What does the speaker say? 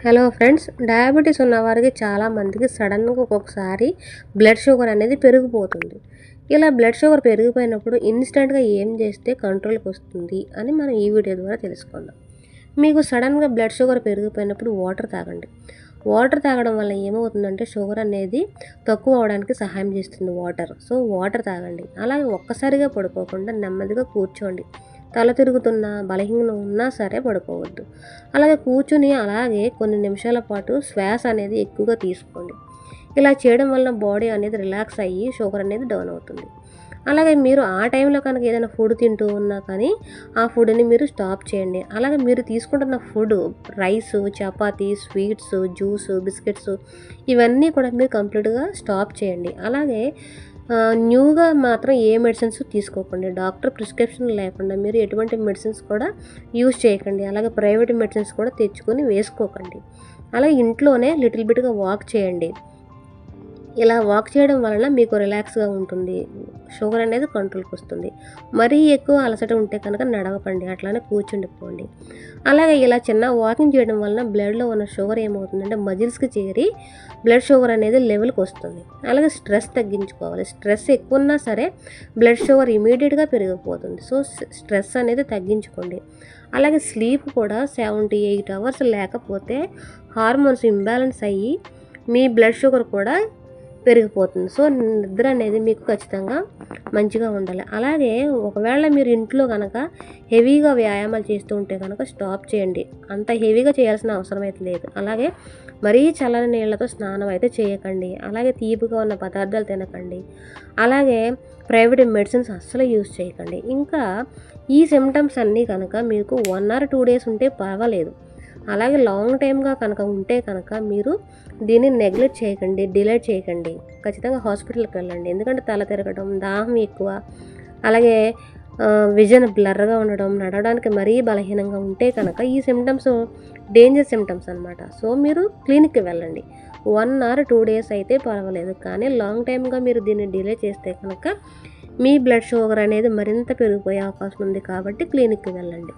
Hello friends, diabetes ఉన్నవారికి చాలామందికి సడన్గా ఒక్కొక్కసారి బ్లడ్ షుగర్ అనేది పెరిగిపోతుంది. ఇలా బ్లడ్ షుగర్ పెరిగిపోయినప్పుడు ఇన్స్టెంట్గా ఏం చేస్తే కంట్రోల్కి వస్తుంది అని మనం ఈ వీడియో ద్వారా తెలుసుకుందాం. మీకు సడన్గా బ్లడ్ షుగర్ పెరిగిపోయినప్పుడు వాటర్ తాగండి. వాటర్ తాగడం వల్ల ఏమవుతుందంటే షుగర్ అనేది తక్కువ అవడానికి సహాయం చేస్తుంది సో వాటర్ తాగండి. అలాగే ఒక్కసారిగా పడుకోకుండా నెమ్మదిగా కూర్చోండి. తల తిరుగుతున్నా బలహీనంగా ఉన్నా సరే పడుకోవద్దు. అలాగే కూర్చుని అలాగే కొన్ని నిమిషాల పాటు శ్వాస అనేది ఎక్కువగా తీసుకోండి. ఇలా చేయడం వల్ల బాడీ అనేది రిలాక్స్ అయ్యి షుగర్ అనేది డౌన్ అవుతుంది. అలాగే మీరు ఆ టైంలో కనుక ఏదైనా ఫుడ్ తింటూ ఉన్నా కానీ ఆ ఫుడ్ని మీరు స్టాప్ చేయండి. అలాగే మీరు తీసుకుంటున్న food rice, chapati, sweets, juice, biscuits ఇవన్నీ కూడా మీరు కంప్లీట్గా స్టాప్ చేయండి. అలాగే న్యూగా మాత్రం ఏ మెడిసిన్స్ తీసుకోకండి. డాక్టర్ ప్రిస్క్రిప్షన్ లేకుండా మీరు ఎటువంటి మెడిసిన్స్ కూడా యూజ్ చేయకండి. అలాగే ప్రైవేట్ మెడిసిన్స్ కూడా తెచ్చుకొని వేసుకోకండి. అలాగే ఇంట్లోనే లిటిల్ బిట్గా వాక్ చేయండి. ఇలా వాక్ చేయడం వలన మీకు రిలాక్స్గా ఉంటుంది. షుగర్ అనేది కంట్రోల్కి వస్తుంది. మరీ ఎక్కువ అలసట ఉంటే కనుక నడవకండి, అట్లానే కూర్చుండిపోండి. అలాగే ఇలా చిన్న వాకింగ్ చేయడం వలన బ్లడ్లో ఉన్న షుగర్ ఏమవుతుందంటే మజిల్స్కి చేరి బ్లడ్ షుగర్ అనేది లెవెల్కి వస్తుంది. అలాగే స్ట్రెస్ తగ్గించుకోవాలి. స్ట్రెస్ ఎక్కువ ఉన్నా సరే బ్లడ్ షుగర్ ఇమీడియట్గా పెరిగిపోతుంది. సో స్ట్రెస్ అనేది తగ్గించుకోండి. అలాగే స్లీప్ కూడా 78 అవర్స్ లేకపోతే హార్మోన్స్ ఇంబ్యాలెన్స్ అయ్యి మీ బ్లడ్ షుగర్ కూడా పెరిగిపోతుంది. సో నిద్ర అనేది మీకు ఖచ్చితంగా మంచిగా ఉండాలి. అలాగే ఒకవేళ మీరు ఇంట్లో కనుక హెవీగా వ్యాయామాలు చేస్తూ ఉంటే కనుక స్టాప్ చేయండి. అంత హెవీగా చేయాల్సిన అవసరం అయితే లేదు. అలాగే మరీ చల్లని నీళ్ళతో స్నానం అయితే చేయకండి. అలాగే తీపిగా ఉన్న పదార్థాలు తినకండి. అలాగే ప్రైవేట్ మెడిసిన్స్ అస్సలు యూజ్ చేయకండి. ఇంకా ఈ సిమ్టమ్స్ అన్నీ కనుక మీకు 1 or 2 days ఉంటే పర్వాలేదు. అలాగే లాంగ్ టైమ్గా కనుక ఉంటే కనుక మీరు దీన్ని నెగ్లెక్ట్ చేయకండి, డిలే చేయకండి. ఖచ్చితంగా హాస్పిటల్కి వెళ్ళండి. ఎందుకంటే తల తిరగడం, దాహం ఎక్కువ, అలాగే విజన్ బ్లర్గా ఉండడం, నడవడానికి మరీ బలహీనంగా ఉంటే కనుక ఈ సిమ్టమ్స్ డేంజర్ సిమ్టమ్స్ అనమాట. సో మీరు క్లినిక్కి వెళ్ళండి. 1 or 2 days అయితే పర్వాలేదు. కానీ లాంగ్ టైమ్గా మీరు దీన్ని డిలే చేస్తే కనుక మీ బ్లడ్ షుగర్ అనేది మరింత పెరిగిపోయే అవకాశం ఉంది. కాబట్టి క్లినిక్కి వెళ్ళండి.